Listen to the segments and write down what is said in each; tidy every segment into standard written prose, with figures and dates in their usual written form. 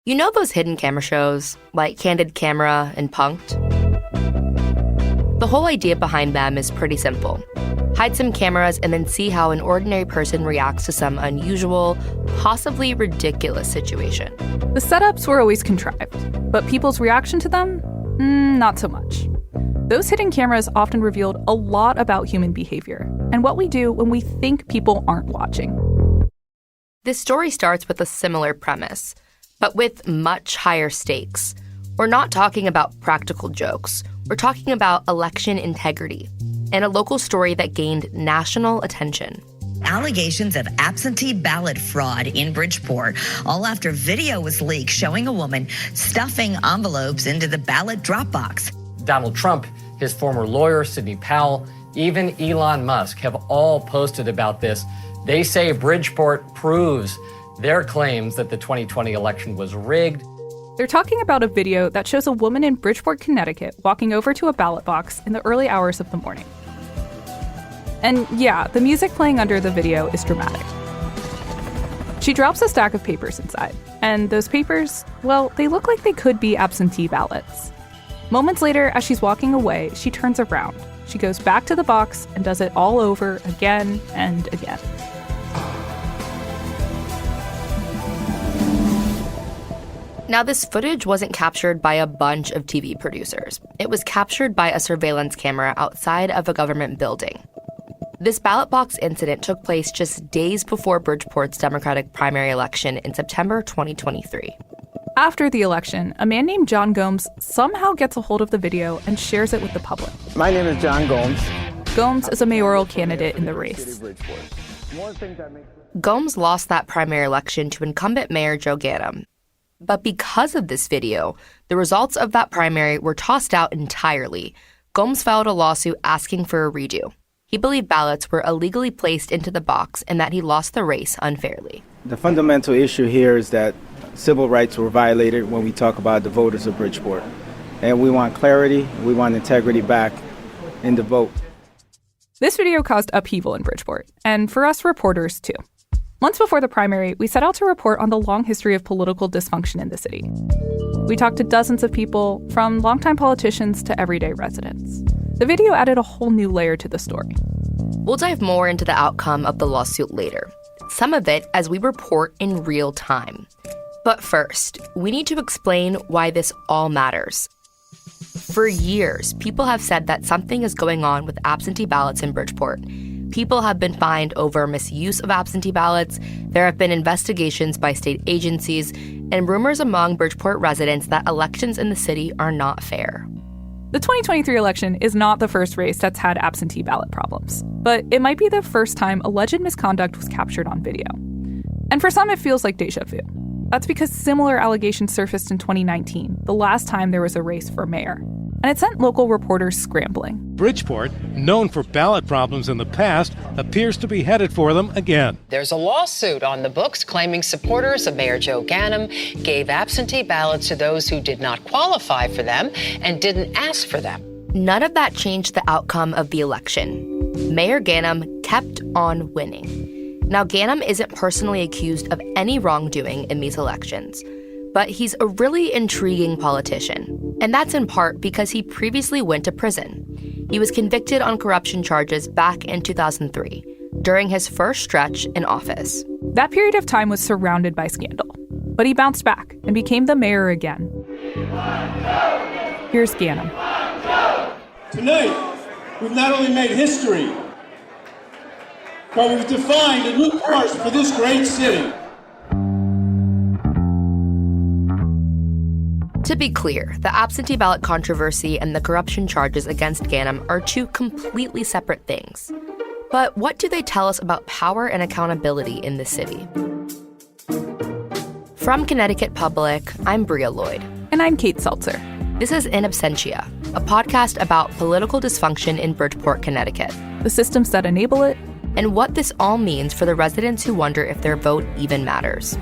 You know those hidden camera shows, like Candid Camera and Punk'd? The whole idea behind them is pretty simple. Hide some cameras and then see how an ordinary person reacts to some unusual, possibly ridiculous situation. The setups were always contrived, but people's reaction to them? Not so much. Those hidden cameras often revealed a lot about human behavior and what we do when we think people aren't watching. This story starts with a similar premise, but with much higher stakes. We're not talking about practical jokes. We're talking about election integrity and a local story that gained national attention. Allegations of absentee ballot fraud in Bridgeport, all after video was leaked showing a woman stuffing envelopes into the ballot drop box. Donald Trump, his former lawyer, Sidney Powell, even Elon Musk have all posted about this. They say Bridgeport proves their claims that the 2020 election was rigged. They're talking about a video that shows a woman in Bridgeport, Connecticut, walking over to a ballot box in the early hours of the morning. And yeah, the music playing under the video is dramatic. She drops a stack of papers inside, and those papers, well, they look like they could be absentee ballots. Moments later, as she's walking away, she turns around. She goes back to the box and does it all over again and again. Now, this footage wasn't captured by a bunch of TV producers. It was captured by a surveillance camera outside of a government building. This ballot box incident took place just days before Bridgeport's Democratic primary election in September 2023. After the election, a man named John Gomes somehow gets a hold of the video and shares it with the public. My name is John Gomes. Gomes is a mayoral candidate in the race. Gomes lost that primary election to incumbent Mayor Joe Ganim. But because of this video, the results of that primary were tossed out entirely. Gomes filed a lawsuit asking for a redo. He believed ballots were illegally placed into the box and that he lost the race unfairly. The fundamental issue here is that civil rights were violated when we talk about the voters of Bridgeport. And we want clarity, we want integrity back in the vote. This video caused upheaval in Bridgeport, and for us reporters too. Months before the primary, we set out to report on the long history of political dysfunction in the city. We talked to dozens of people, from longtime politicians to everyday residents. The video added a whole new layer to the story. We'll dive more into the outcome of the lawsuit later, some of it as we report in real time. But first, we need to explain why this all matters. For years, people have said that something is going on with absentee ballots in Bridgeport. People have been fined over misuse of absentee ballots, there have been investigations by state agencies, and rumors among Bridgeport residents that elections in the city are not fair. The 2023 election is not the first race that's had absentee ballot problems, but it might be the first time alleged misconduct was captured on video. And for some, it feels like deja vu. That's because similar allegations surfaced in 2019, the last time there was a race for mayor. And it sent local reporters scrambling. Bridgeport, known for ballot problems in the past, appears to be headed for them again. There's a lawsuit on the books claiming supporters of Mayor Joe Ganim gave absentee ballots to those who did not qualify for them and didn't ask for them. None of that changed the outcome of the election. Mayor Ganim kept on winning. Now, Ganim isn't personally accused of any wrongdoing in these elections, but he's a really intriguing politician. And that's in part because he previously went to prison. He was convicted on corruption charges back in 2003, during his first stretch in office. That period of time was surrounded by scandal, but he bounced back and became the mayor again. Here's Ganim. Tonight, we've not only made history, but we've defined a new course for this great city. To be clear, the absentee ballot controversy and the corruption charges against Ganim are two completely separate things. But what do they tell us about power and accountability in the city? From Connecticut Public, I'm Bria Lloyd. And I'm Kate Seltzer. This is In Absentia, a podcast about political dysfunction in Bridgeport, Connecticut. The systems that enable it. And what this all means for the residents who wonder if their vote even matters.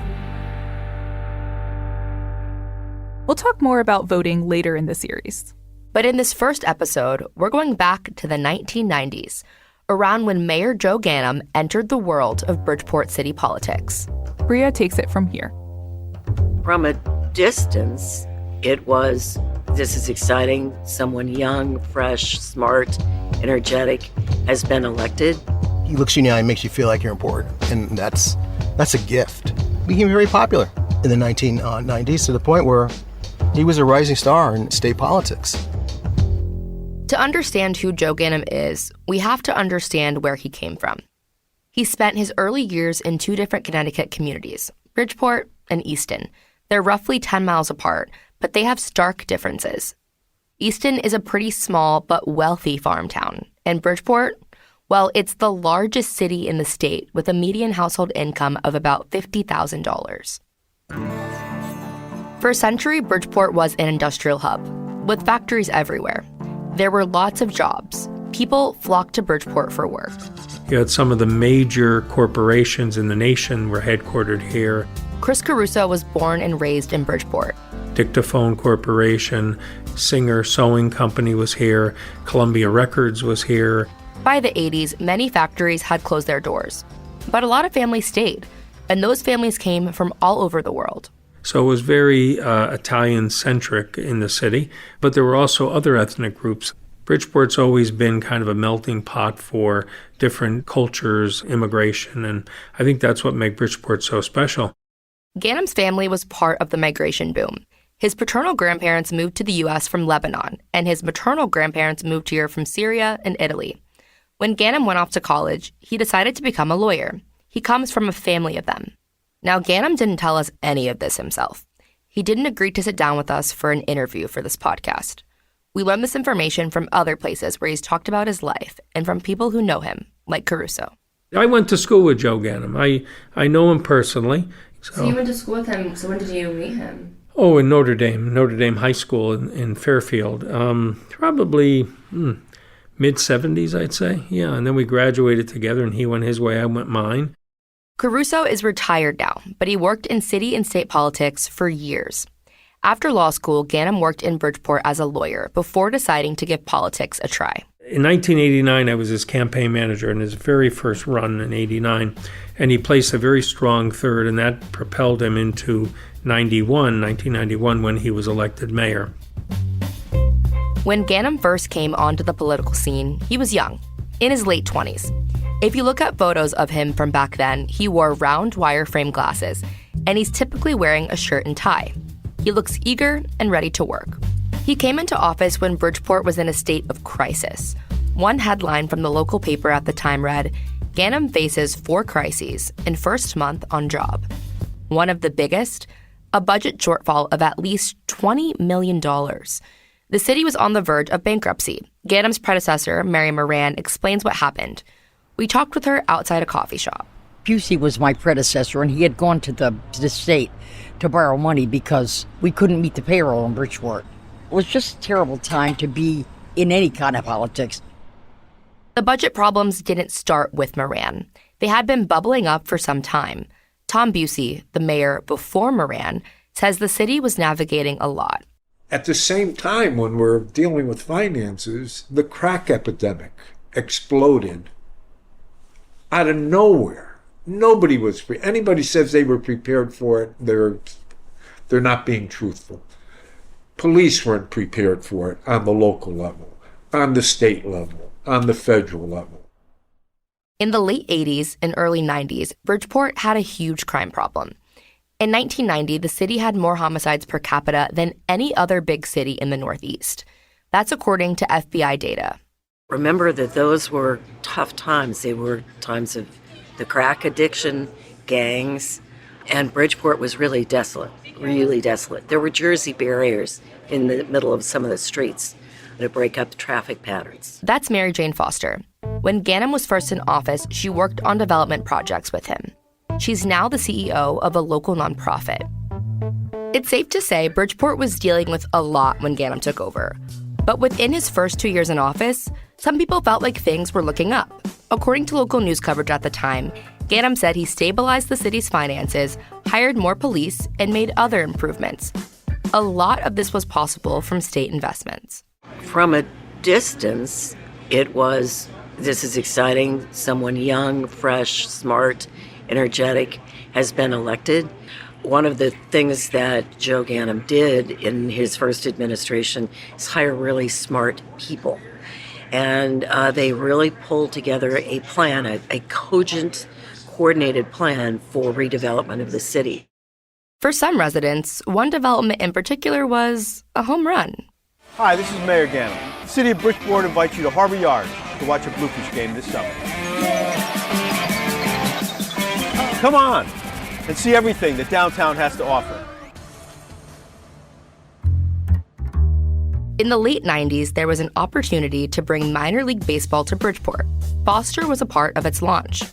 We'll talk more about voting later in the series. But in this first episode, we're going back to the 1990s, around when Mayor Joe Ganim entered the world of Bridgeport city politics. Bria takes it from here. From a distance, it was, this is exciting. Someone young, fresh, smart, energetic has been elected. He looks you in the eye and makes you feel like you're important, and that's a gift. He became very popular in the 1990s to the point where he was a rising star in state politics. To understand who Joe Ganim is, we have to understand where he came from. He spent his early years in two different Connecticut communities, Bridgeport and Easton. They're roughly 10 miles apart, but they have stark differences. Easton is a pretty small but wealthy farm town, and Bridgeport, well, it's the largest city in the state with a median household income of about $50,000. For a century, Bridgeport was an industrial hub, with factories everywhere. There were lots of jobs. People flocked to Bridgeport for work. You had some of the major corporations in the nation were headquartered here. Chris Caruso was born and raised in Bridgeport. Dictaphone Corporation, Singer Sewing Company was here, Columbia Records was here. By the 80s, many factories had closed their doors. But a lot of families stayed, and those families came from all over the world. So it was very Italian-centric in the city, but there were also other ethnic groups. Bridgeport's always been kind of a melting pot for different cultures, immigration, and I think that's what makes Bridgeport so special. Ganim's family was part of the migration boom. His paternal grandparents moved to the U.S. from Lebanon, and his maternal grandparents moved here from Syria and Italy. When Ganim went off to college, he decided to become a lawyer. He comes from a family of them. Now, Ganim didn't tell us any of this himself. He didn't agree to sit down with us for an interview for this podcast. We learned this information from other places where he's talked about his life and from people who know him, like Caruso. I went to school with Joe Ganim. I know him personally. So you went to school with him, so when did you meet him? Oh, in Notre Dame High School in Fairfield. Probably mid-70s, I'd say. Yeah, and then we graduated together, and he went his way, I went mine. Caruso is retired now, but he worked in city and state politics for years. After law school, Ganim worked in Bridgeport as a lawyer before deciding to give politics a try. In 1989, I was his campaign manager in his very first run in 89, and he placed a very strong third, and that propelled him into 1991, when he was elected mayor. When Ganim first came onto the political scene, he was young, in his late 20s. If you look at photos of him from back then, he wore round wire-frame glasses, and he's typically wearing a shirt and tie. He looks eager and ready to work. He came into office when Bridgeport was in a state of crisis. One headline from the local paper at the time read, "Ganim faces 4 crises in first month on job." One of the biggest, a budget shortfall of at least $20 million. The city was on the verge of bankruptcy. Ganim's predecessor, Mary Moran, explains what happened. We talked with her outside a coffee shop. Busey was my predecessor, and he had gone to the state to borrow money because we couldn't meet the payroll in Bridgeport. It was just a terrible time to be in any kind of politics. The budget problems didn't start with Moran. They had been bubbling up for some time. Tom Busey, the mayor before Moran, says the city was navigating a lot. At the same time, when we're dealing with finances, the crack epidemic exploded out of nowhere. Nobody was free. Anybody says they were prepared for it, they're not being truthful. Police weren't prepared for it on the local level, on the state level, on the federal level. In the late 80s and early 90s, Bridgeport had a huge crime problem. In 1990, the city had more homicides per capita than any other big city in the Northeast. That's according to FBI data. Remember that those were tough times. They were times of the crack addiction, gangs, and Bridgeport was really desolate, really desolate. There were Jersey barriers in the middle of some of the streets to break up the traffic patterns. That's Mary Jane Foster. When Ganim was first in office, she worked on development projects with him. She's now the CEO of a local nonprofit. It's safe to say Bridgeport was dealing with a lot when Ganim took over. But within his first 2 years in office, some people felt like things were looking up. According to local news coverage at the time, Ganim said he stabilized the city's finances, hired more police, and made other improvements. A lot of this was possible from state investments. From a distance, it was, this is exciting. Someone young, fresh, smart, energetic has been elected. One of the things that Joe Ganim did in his first administration is hire really smart people. And they really pulled together a plan, a cogent, coordinated plan for redevelopment of the city. For some residents, one development in particular was a home run. Hi, this is Mayor Ganim. The city of Bridgeport invites you to Harbor Yard to watch a Bluefish game this summer. Come on and see everything that downtown has to offer. In the late 90s, there was an opportunity to bring minor league baseball to Bridgeport. Foster was a part of its launch.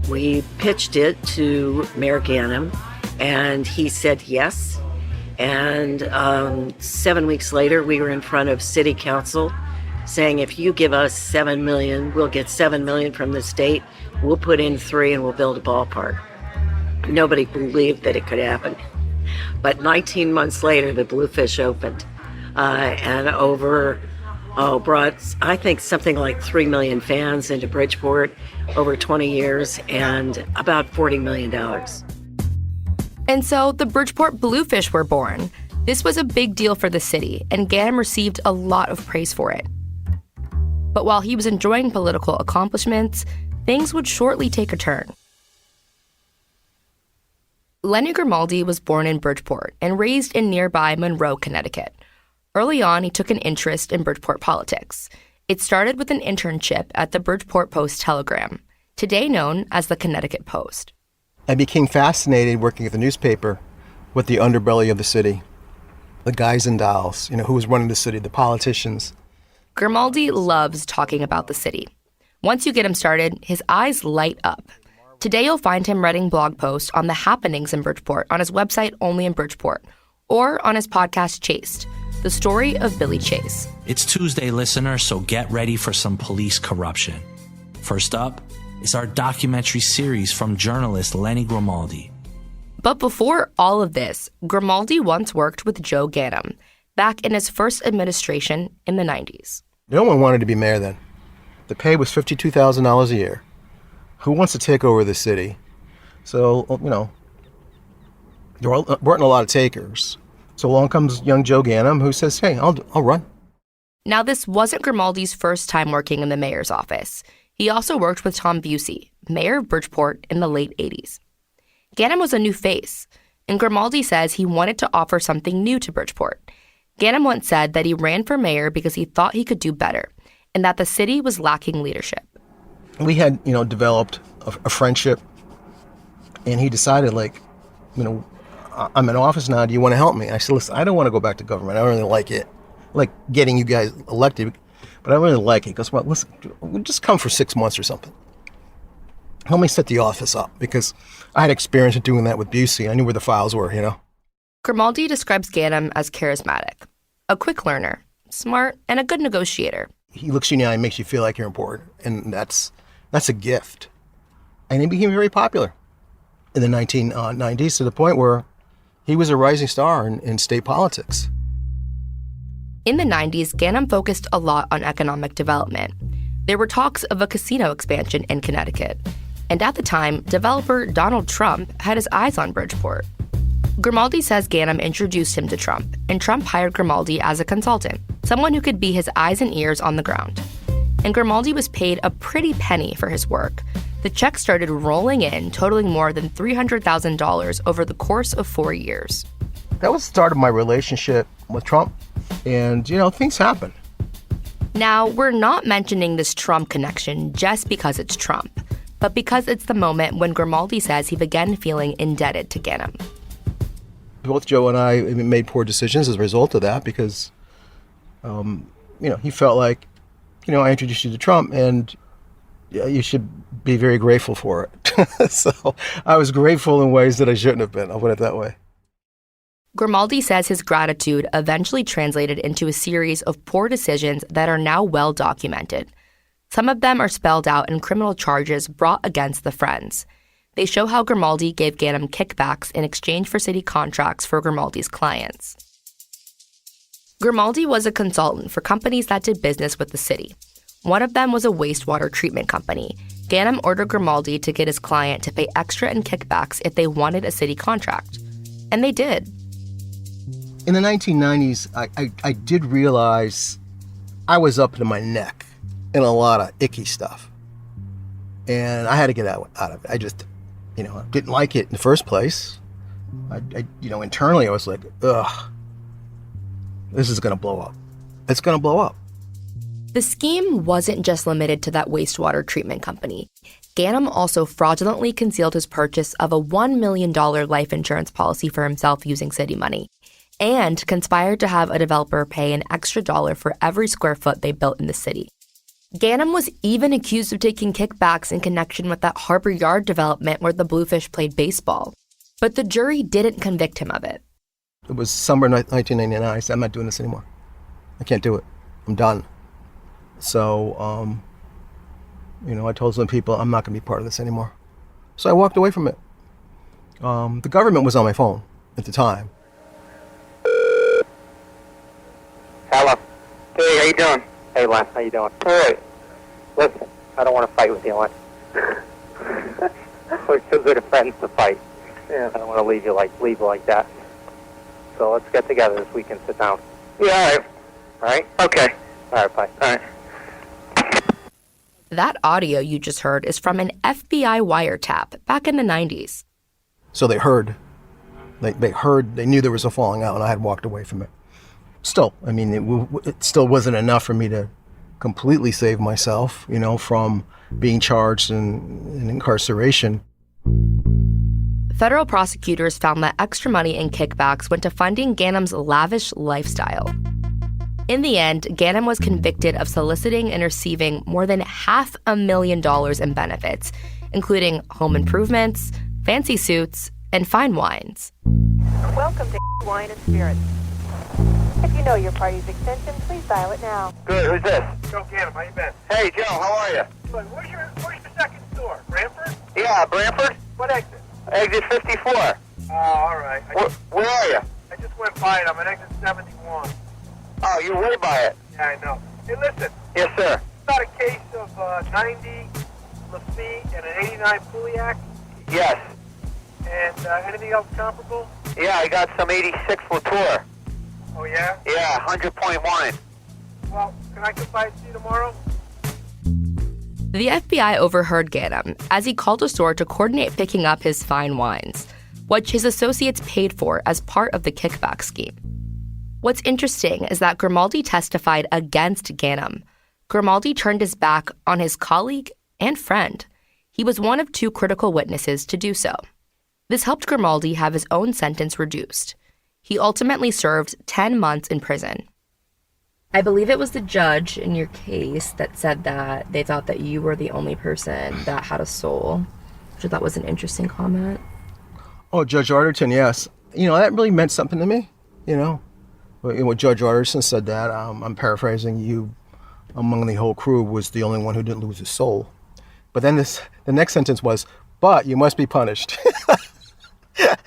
We pitched it to Mayor Ganim, and he said yes. And 7 weeks later, we were in front of City Council saying, if you give us $7 million, we'll get $7 million from the state. We'll put in $3 million and we'll build a ballpark. Nobody believed that it could happen. But 19 months later, the Bluefish opened and brought, I think, something like 3 million fans into Bridgeport over 20 years and about $40 million. And so the Bridgeport Bluefish were born. This was a big deal for the city, and Ganim received a lot of praise for it. But while he was enjoying political accomplishments, things would shortly take a turn. Lenny Grimaldi was born in Bridgeport and raised in nearby Monroe, Connecticut. Early on, he took an interest in Bridgeport politics. It started with an internship at the Bridgeport Post-Telegram, today known as the Connecticut Post. I became fascinated working at the newspaper with the underbelly of the city, the guys and dolls, who was running the city, the politicians. Grimaldi loves talking about the city. Once you get him started, his eyes light up. Today you'll find him writing blog posts on the happenings in Bridgeport on his website Only in Bridgeport, or on his podcast Chased, the story of Billy Chase. It's Tuesday, listener, so get ready for some police corruption. First up is our documentary series from journalist Lenny Grimaldi. But before all of this, Grimaldi once worked with Joe Ganim, back in his first administration in the 90s. No one wanted to be mayor then. The pay was $52,000 a year. Who wants to take over the city? So, there weren't a lot of takers. So along comes young Joe Ganim, who says, hey, I'll run. Now, this wasn't Grimaldi's first time working in the mayor's office. He also worked with Tom Busey, mayor of Bridgeport, in the late 80s. Ganim was a new face, and Grimaldi says he wanted to offer something new to Bridgeport. Ganim once said that he ran for mayor because he thought he could do better, and that the city was lacking leadership. We had, developed a friendship, and he decided, I'm in office now. Do you want to help me? I said, listen, I don't want to go back to government. I don't really like it. I like getting you guys elected, but I don't really like it. He goes, well, listen, we'll just come for 6 months or something. Help me set the office up, because I had experience in doing that with Busey. I knew where the files were, Grimaldi describes Ganim as charismatic, a quick learner, smart, and a good negotiator. He looks you in the eye and makes you feel like you're important, and that's a gift. And he became very popular in the 1990s to the point where he was a rising star in state politics. In the 90s, Ganim focused a lot on economic development. There were talks of a casino expansion in Connecticut. And at the time, developer Donald Trump had his eyes on Bridgeport. Grimaldi says Ganim introduced him to Trump, and Trump hired Grimaldi as a consultant, someone who could be his eyes and ears on the ground. And Grimaldi was paid a pretty penny for his work. The checks started rolling in, totaling more than $300,000 over the course of 4 years. That was the start of my relationship with Trump, and, things happen. Now, we're not mentioning this Trump connection just because it's Trump, but because it's the moment when Grimaldi says he began feeling indebted to Ganim. Both Joe and I made poor decisions as a result of that because, he felt like, I introduced you to Trump and you should be very grateful for it. So I was grateful in ways that I shouldn't have been. I'll put it that way. Grimaldi says his gratitude eventually translated into a series of poor decisions that are now well documented. Some of them are spelled out in criminal charges brought against the Friends. They show how Grimaldi gave Ganim kickbacks in exchange for city contracts for Grimaldi's clients. Grimaldi was a consultant for companies that did business with the city. One of them was a wastewater treatment company. Ganim ordered Grimaldi to get his client to pay extra in kickbacks if they wanted a city contract. And they did. In the 1990s, I did realize I was up to my neck in a lot of icky stuff. And I had to get out of it. I just, didn't like it in the first place. Internally I was like, ugh, this is going to blow up. It's going to blow up. The scheme wasn't just limited to that wastewater treatment company. Ganim also fraudulently concealed his purchase of a $1 million life insurance policy for himself using city money, and conspired to have a developer pay an extra $1 for every square foot they built in the city. Ganim was even accused of taking kickbacks in connection with that Harbor Yard development where the Bluefish played baseball. But the jury didn't convict him of it. It was summer 1999. I said, I'm not doing this anymore. I can't do it. I'm done. So, I told some people I'm not going to be part of this anymore. So I walked away from it. The government was on my phone at the time. Hello. Hey, how you doing? Hey, Len, how you doing? All right. Listen, I don't want to fight with you, Len. We're too good of friends to fight. Yeah. I don't want to leave you like that. So let's get together this weekend, sit down. Yeah, all right. All right? Okay. All right, bye. All right. That audio you just heard is from an FBI wiretap back in the 90s. So they heard. They knew there was a falling out, and I had walked away from it. Still, it still wasn't enough for me to completely save myself, from being charged in incarceration. Federal prosecutors found that extra money and kickbacks went to funding Ganim's lavish lifestyle. In the end, Ganim was convicted of soliciting and receiving more than $500,000 in benefits, including home improvements, fancy suits, and fine wines. Welcome to Wine and Spirits. If you know your party's extension, please dial it now. Good, who's this? Joe Ganim, how you been? Hey, Joe, how are you? Good. Where's your second store? Brantford? Yeah, Brantford? What exit? Exit 54. Oh, all right. Where are you? I just went by it. I'm at exit 71. Oh, you're way by it. Yeah, I know. Hey, listen. Yes, sir. It's not a case of 90 Lafitte and an 89 Pouliac? Yes. And anything else comparable? Yeah, I got some 86 Latour. Oh, yeah? Yeah, 100-point wine. Well, can I come by and see you tomorrow? The FBI overheard Ganim as he called a store to coordinate picking up his fine wines, which his associates paid for as part of the kickback scheme. What's interesting is that Grimaldi testified against Ganim. Grimaldi turned his back on his colleague and friend. He was one of two critical witnesses to do so. This helped Grimaldi have his own sentence reduced. He ultimately served 10 months in prison. I believe it was the judge in your case that said that they thought that you were the only person that had a soul, which I thought was an interesting comment. Oh, Judge Arterton, yes. That really meant something to me, When Judge Arterton said that, I'm paraphrasing, you, among the whole crew, was the only one who didn't lose his soul. But then the next sentence was, but you must be punished.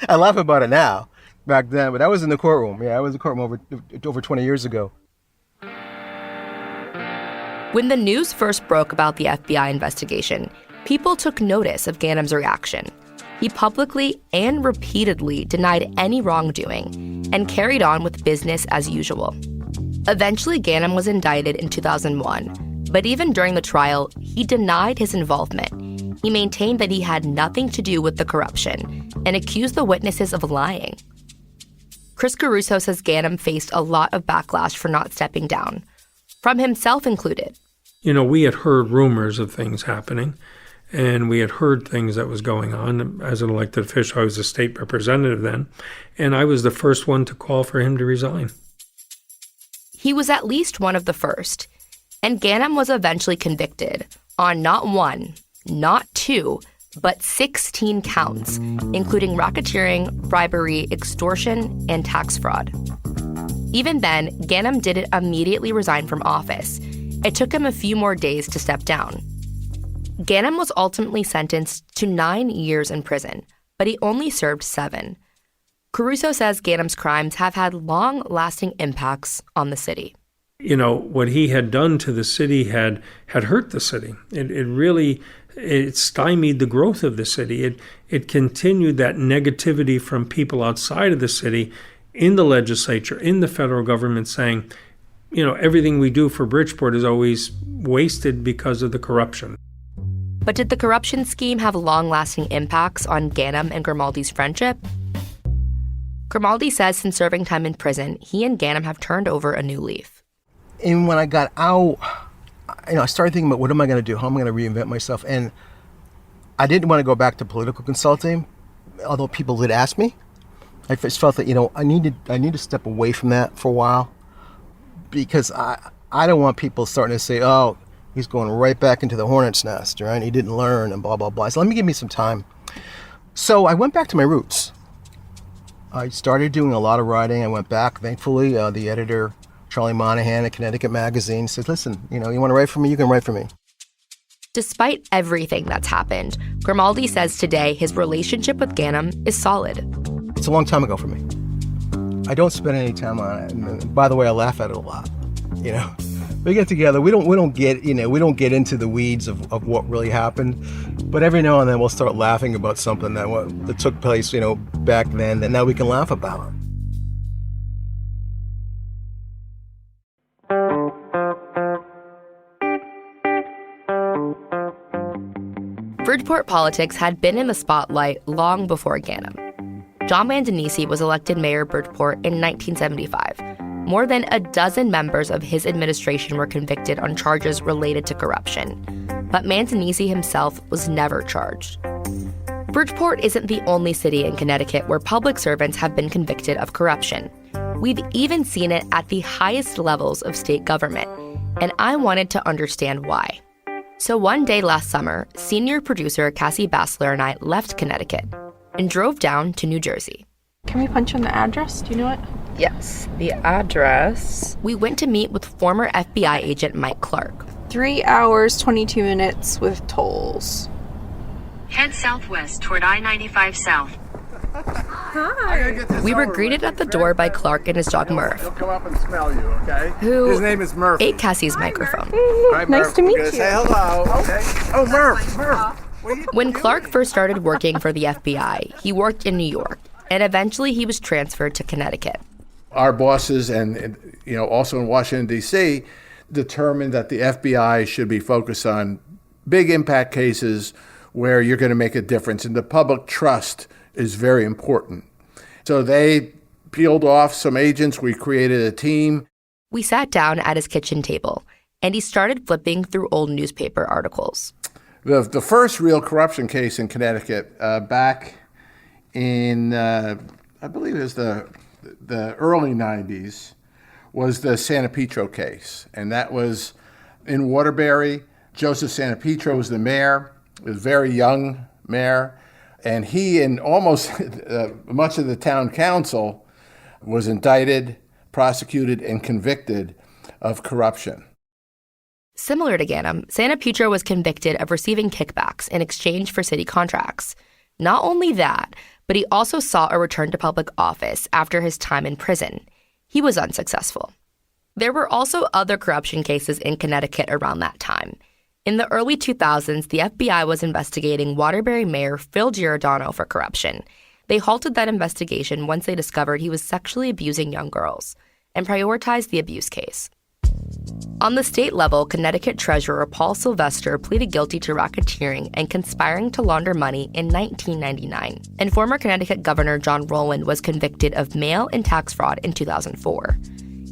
I laugh about it now. Back then, but that was in the courtroom. Yeah, I was in the courtroom over 20 years ago. When the news first broke about the FBI investigation, people took notice of Ganim's reaction. He publicly and repeatedly denied any wrongdoing and carried on with business as usual. Eventually, Ganim was indicted in 2001, but even during the trial, he denied his involvement. He maintained that he had nothing to do with the corruption and accused the witnesses of lying. Chris Caruso says Ganim faced a lot of backlash for not stepping down, from himself included. We had heard rumors of things happening, and we had heard things that was going on. As an elected official, I was a state representative then, and I was the first one to call for him to resign. He was at least one of the first, and Ganim was eventually convicted on not one, not two, but 16 counts, including racketeering, bribery, extortion, and tax fraud. Even then, Ganim didn't immediately resign from office. It took him a few more days to step down. Ganim was ultimately sentenced to 9 years in prison, but he only served 7. Caruso says Ganim's crimes have had long-lasting impacts on the city. What he had done to the city had hurt the city. It really it stymied the growth of the city. It continued that negativity from people outside of the city in the legislature, in the federal government, saying, everything we do for Bridgeport is always wasted because of the corruption. But did the corruption scheme have long-lasting impacts on Ganim and Grimaldi's friendship? Grimaldi says since serving time in prison, he and Ganim have turned over a new leaf. And when I got out, I started thinking about what am I going to do? How am I going to reinvent myself? And I didn't want to go back to political consulting, although people did ask me. I just felt that, I need to step away from that for a while, because I don't want people starting to say, oh, he's going right back into the hornet's nest, right? He didn't learn and blah, blah, blah. So give me some time. So I went back to my roots. I started doing a lot of writing. I went back, thankfully. The editor, Charlie Monahan at Connecticut Magazine, says, listen, you want to write for me? You can write for me. Despite everything that's happened, Grimaldi says today his relationship with Ganim is solid. It's a long time ago for me. I don't spend any time on it. And by the way, I laugh at it a lot. We get together. We don't get into the weeds of what really happened, but every now and then we'll start laughing about something that took place, back then that now we can laugh about. Bridgeport politics had been in the spotlight long before Ganim. John Mandanisi was elected mayor of Bridgeport in 1975. More than a dozen members of his administration were convicted on charges related to corruption. But Mandanisi himself was never charged. Bridgeport isn't the only city in Connecticut where public servants have been convicted of corruption. We've even seen it at the highest levels of state government, and I wanted to understand why. So one day last summer, senior producer Cassie Bassler and I left Connecticut and drove down to New Jersey. Can we punch in the address? Do you know it? Yes, the address. We went to meet with former FBI agent Mike Clark. 3 hours, 22 minutes with tolls. Head southwest toward I-95 South. Hi. We were greeted at the door by Clark and his dog Murph. He'll come up and smell you, okay? Who His name is Murph. ate Cassie's microphone. Hi, Nice to meet you. Say hello, okay? Oh, Murph. When Clark first started working for the FBI, he worked in New York, and eventually he was transferred to Connecticut. Our bosses and also in Washington, D.C., determined that the FBI should be focused on big impact cases where you're going to make a difference, and the public trust is very important. So they peeled off some agents. We created a team. We sat down at his kitchen table, and he started flipping through old newspaper articles. The first real corruption case in Connecticut back in, I believe it was the early 90s, was the Santa Pietro case. And that was in Waterbury. Joseph Santa Pietro was the mayor, a very young mayor. And he and almost much of the town council was indicted, prosecuted, and convicted of corruption. Similar to Ganim, Santa Pietro was convicted of receiving kickbacks in exchange for city contracts. Not only that, but he also sought a return to public office after his time in prison. He was unsuccessful. There were also other corruption cases in Connecticut around that time. In the early 2000s, the FBI was investigating Waterbury Mayor Phil Giordano for corruption. They halted that investigation once they discovered he was sexually abusing young girls and prioritized the abuse case. On the state level, Connecticut Treasurer Paul Sylvester pleaded guilty to racketeering and conspiring to launder money in 1999, and former Connecticut Governor John Rowland was convicted of mail and tax fraud in 2004.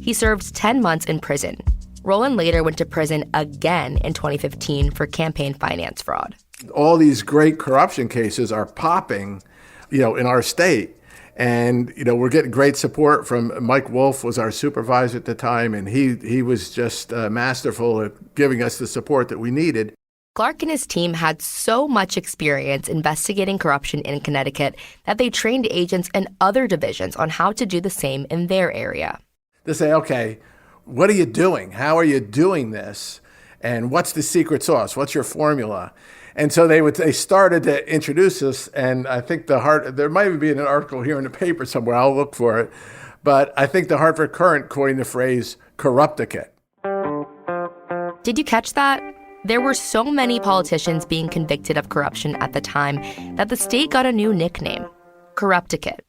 He served 10 months in prison. Rowland later went to prison again in 2015 for campaign finance fraud. All these great corruption cases are popping, in our state. And, we're getting great support from Mike Wolf was our supervisor at the time, and he was just masterful at giving us the support that we needed. Clark and his team had so much experience investigating corruption in Connecticut that they trained agents in other divisions on how to do the same in their area. They say, okay, what are you doing? How are you doing this? And what's the secret sauce? What's your formula? And so they started to introduce us, and I think there might be an article here in the paper somewhere, I'll look for it, but I think the Hartford Courant coined the phrase corrupticate. Did you catch that? There were so many politicians being convicted of corruption at the time that the state got a new nickname, Corrupticate.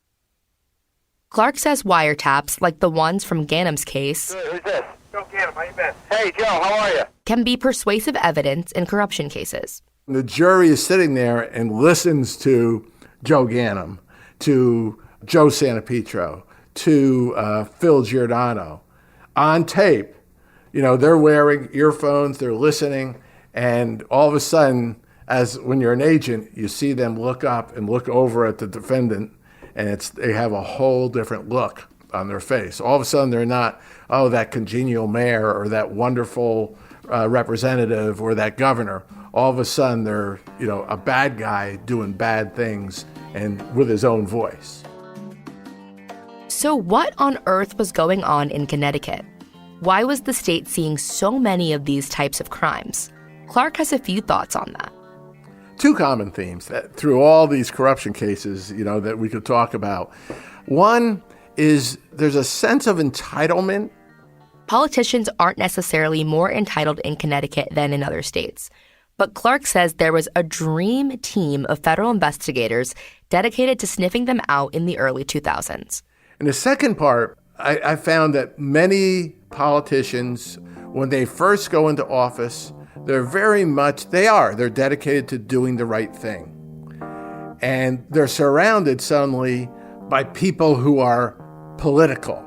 Clark says wiretaps, like the ones from Ganim's case, Who's this? Joe Ganim, how you been? Hey, Joe, how are you? can be persuasive evidence in corruption cases. The jury is sitting there and listens to Joe Ganim, to Joe Santopietro, to Phil Giordano on tape. You know, they're wearing earphones, they're listening, and all of a sudden, as when you're an agent, you see them look up and look over at the defendant, and they have a whole different look on their face. All of a sudden, they're not, oh, that congenial mayor or that wonderful representative or that governor. All of a sudden, they're, you know, a bad guy doing bad things and with his own voice. So what on earth was going on in Connecticut? Why was the state seeing so many of these types of crimes? Clark has a few thoughts on that. Two common themes that through all these corruption cases, you know, that we could talk about. One is there's a sense of entitlement. Politicians aren't necessarily more entitled in Connecticut than in other states. But Clark says there was a dream team of federal investigators dedicated to sniffing them out in the early 2000s. And the second part, I found that many politicians, when they first go into office, they're dedicated to doing the right thing. And they're surrounded suddenly by people who are political.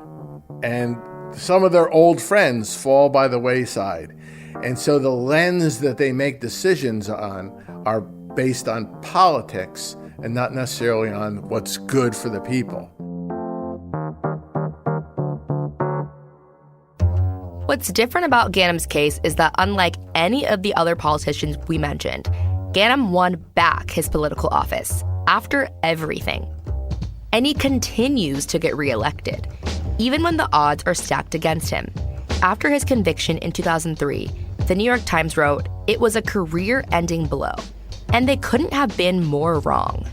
And some of their old friends fall by the wayside. And so the lens that they make decisions on are based on politics and not necessarily on what's good for the people. What's different about Ganim's case is that unlike any of the other politicians we mentioned, Ganim won back his political office after everything. And he continues to get reelected, even when the odds are stacked against him. After his conviction in 2003, the New York Times wrote, it was a career-ending blow, and they couldn't have been more wrong.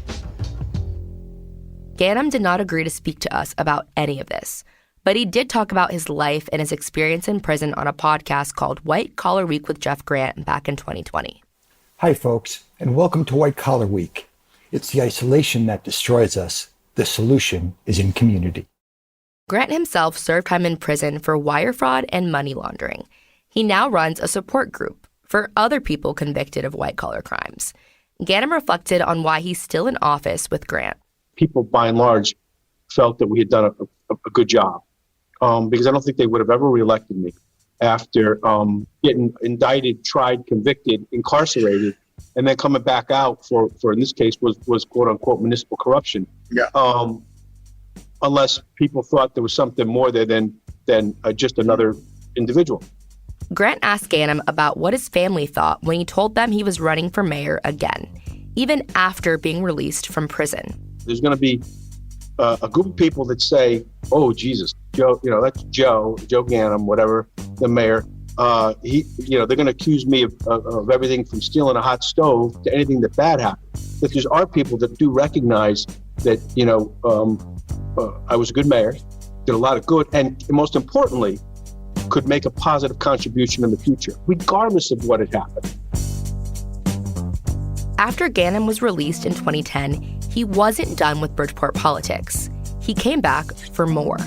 Ganim did not agree to speak to us about any of this, but he did talk about his life and his experience in prison on a podcast called White Collar Week with Jeff Grant back in 2020. Hi, folks, and welcome to White Collar Week. It's the isolation that destroys us. The solution is in community. Grant himself served time in prison for wire fraud and money laundering. He now runs a support group for other people convicted of white-collar crimes. Ganim reflected on why he's still in office with Grant. People, by and large, felt that we had done a good job. Because I don't think they would have ever reelected me after getting indicted, tried, convicted, incarcerated, and then coming back out for in this case was quote unquote municipal corruption. Yeah. Unless people thought there was something more there than just another individual. Grant asked Ganim about what his family thought when he told them he was running for mayor again, even after being released from prison. There's going to be a group of people that say, "Oh Jesus, Joe, you know that's Joe Ganim, whatever, the mayor. They're going to accuse me of everything from stealing a hot stove to anything that bad happened." But there are people that do recognize that, I was a good mayor, did a lot of good, and most importantly, could make a positive contribution in the future, regardless of what had happened. After Ganim was released in 2010, he wasn't done with Bridgeport politics. He came back for more.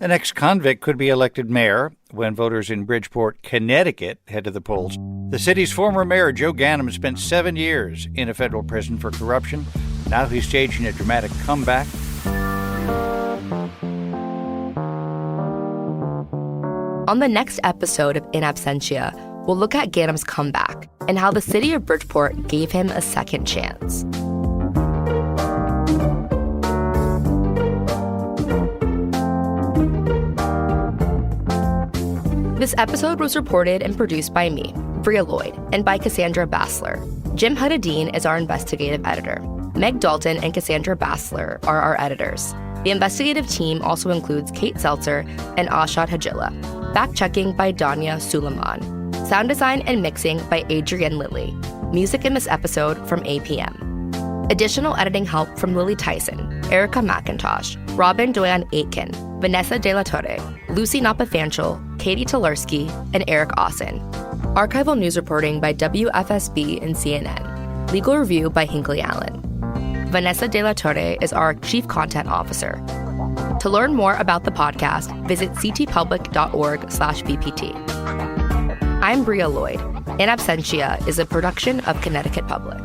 An ex-convict could be elected mayor when voters in Bridgeport, Connecticut, head to the polls. The city's former mayor, Joe Ganim, spent 7 years in a federal prison for corruption. Now he's staging a dramatic comeback. On the next episode of In Absentia, we'll look at Ganim's comeback and how the city of Bridgeport gave him a second chance. This episode was reported and produced by me, Bria Lloyd, and by Cassandra Bassler. Jim Huddadine is our investigative editor. Meg Dalton and Cassandra Bassler are our editors. The investigative team also includes Kate Seltzer and Ashad Hajilla. Fact-checking by Danya Suleiman. Sound design and mixing by Adrienne Lilly. Music in this episode from APM. Additional editing help from Lily Tyson, Erica McIntosh, Robin Doyan Aitken, Vanessa De La Torre, Lucy Napafanchel, Katie Talarski, and Eric Austin. Archival news reporting by WFSB and CNN. Legal review by Hinckley Allen. Vanessa De La Torre is our Chief Content Officer. To learn more about the podcast, visit ctpublic.org/BPT. I'm Bria Lloyd. In Absentia is a production of Connecticut Public.